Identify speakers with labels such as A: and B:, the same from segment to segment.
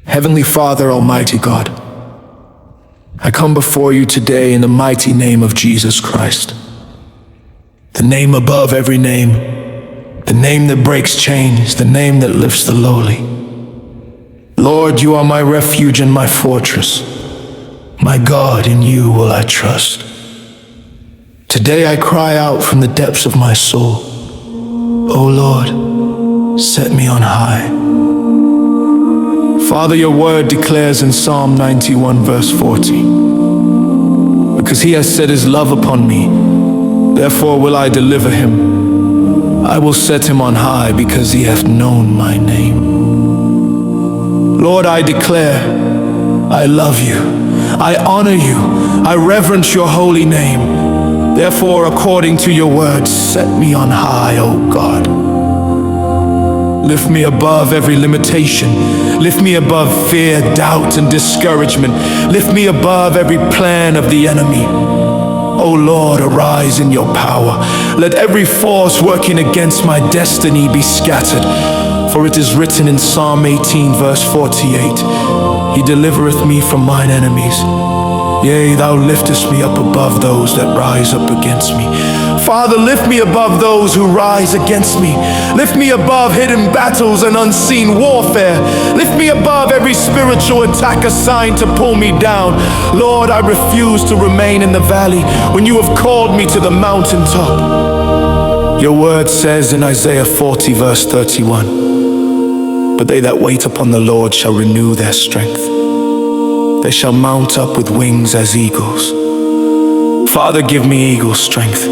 A: Heavenly Father, Almighty God, I come before you today in the mighty name of Jesus Christ, the name above every name, the name that breaks chains, the name that lifts the lowly. Lord, you are my refuge and my fortress. My God, in you will I trust. Today I cry out from the depths of my soul, O Lord, set me on high. Father, your word declares in Psalm 91 verse 40, because he has set his love upon me, therefore will I deliver him. I will set him on high because he hath known my name. Lord, I declare, I love you, I honor you, I reverence your holy name. Therefore, according to your word, set me on high, O God. Lift me above every limitation. Lift me above fear, doubt, and discouragement. Lift me above every plan of the enemy. O Lord, arise in your power. Let every force working against my destiny be scattered. For it is written in Psalm 18 verse 48, He delivereth me from mine enemies. Yea, thou liftest me up above those that rise up against me. Father, lift me above those who rise against me. Lift me above hidden battles and unseen warfare. Lift me above every spiritual attack assigned to pull me down. Lord, I refuse to remain in the valley when you have called me to the mountaintop. Your word says in Isaiah 40 verse 31, but they that wait upon the Lord shall renew their strength. They shall mount up with wings as eagles. Father, give me eagle strength.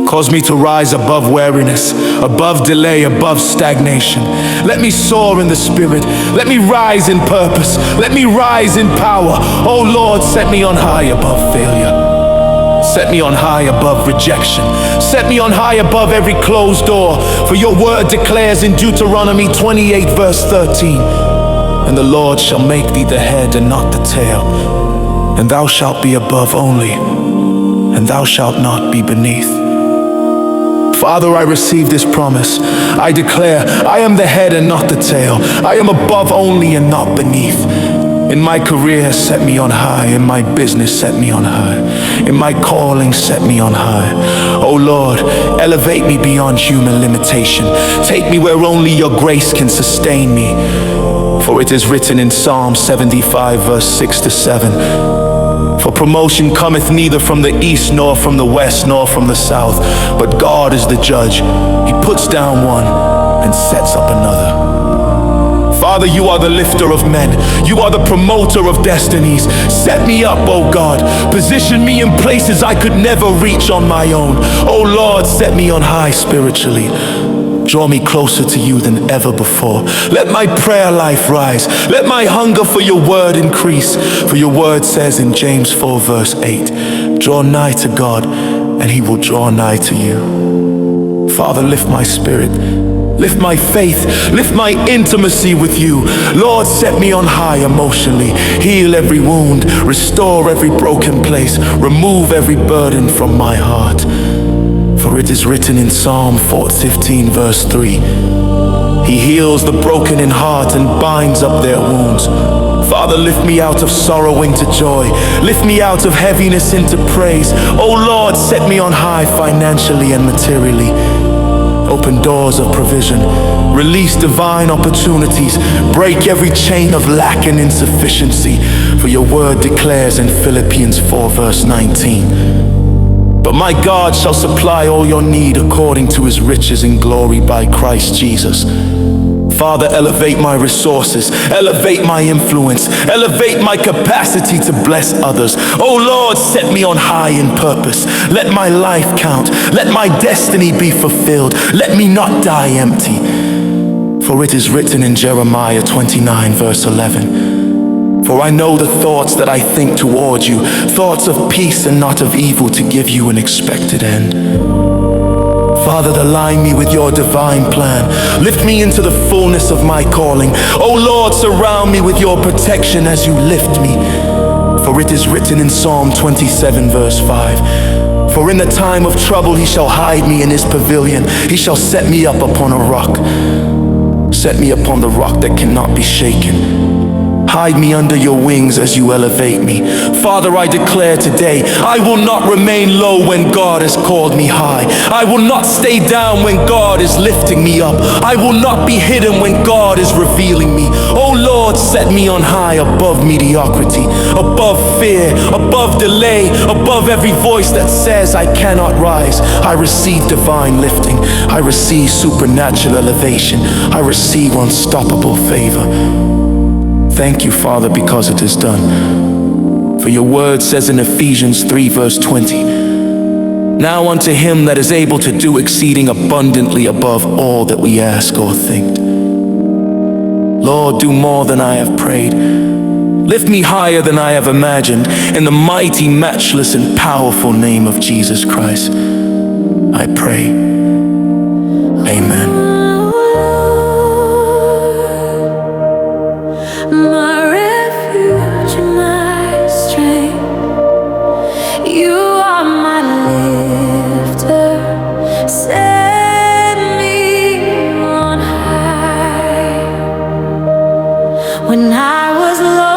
A: Cause me to rise above weariness, above delay, above stagnation. Let me soar in the Spirit. Let me rise in purpose. Let me rise in power. Oh Lord, set me on high above failure. Set me on high above rejection. Set me on high above every closed door. For your word declares in Deuteronomy 28 verse 13, and the Lord shall make thee the head and not the tail, and thou shalt be above only, and thou shalt not be beneath. Father, I receive this promise. I declare, I am the head and not the tail. I am above only and not beneath. In my career, set me on high. In my business, set me on high. In my calling, set me on high. Oh Lord, elevate me beyond human limitation. Take me where only your grace can sustain me. For it is written in Psalm 75 verse 6 to 7, for promotion cometh neither from the east, nor from the west, nor from the south, but God is the judge. He puts down one and sets up another. Father, you are the lifter of men. You are the promoter of destinies. Set me up, oh God. Position me in places I could never reach on my own. Oh Lord, set me on high spiritually. Draw me closer to you than ever before. Let my prayer life rise. Let my hunger for your word increase. For your word says in James 4 verse 8, draw nigh to God and he will draw nigh to you. Father, lift my spirit. Lift my faith. Lift my intimacy with you. Lord, set me on high emotionally. Heal every wound. Restore every broken place. Remove every burden from my heart. For it is written in Psalm 15 verse 3, He heals the broken in heart and binds up their wounds. Father, lift me out of sorrow into joy. Lift me out of heaviness into praise. Oh Lord, set me on high financially and materially. Open doors of provision. Release divine opportunities. Break every chain of lack and insufficiency. For your word declares in Philippians 4 verse 19, but my God shall supply all your need according to his riches in glory by Christ Jesus. Father, elevate my resources, elevate my influence, elevate my capacity to bless others. Oh Lord, set me on high in purpose. Let my life count. Let my destiny be fulfilled. Let me not die empty. For it is written in Jeremiah 29 verse 11, for I know the thoughts that I think toward you, thoughts of peace and not of evil, to give you an expected end. Father, align me with your divine plan. Lift me into the fullness of my calling. Oh Lord, surround me with your protection as you lift me. For it is written in Psalm 27 verse 5, for in the time of trouble he shall hide me in his pavilion. He shall set me up upon a rock. Set me upon the rock that cannot be shaken. Hide me under your wings as you elevate me. Father, I declare today, I will not remain low when God has called me high. I will not stay down when God is lifting me up. I will not be hidden when God is revealing me. Oh Lord, set me on high above mediocrity, above fear, above delay, above every voice that says I cannot rise. I receive divine lifting. I receive supernatural elevation. I receive unstoppable favor. Thank you, Father, because it is done. For your word says in Ephesians 3 verse 20, now unto him that is able to do exceeding abundantly above all that we ask or think. Lord, do more than I have prayed. Lift me higher than I have imagined. In the mighty, matchless, and powerful name of Jesus Christ, I pray. Amen.
B: My refuge and my strength, you are my lifter, set me on high. When I was lost,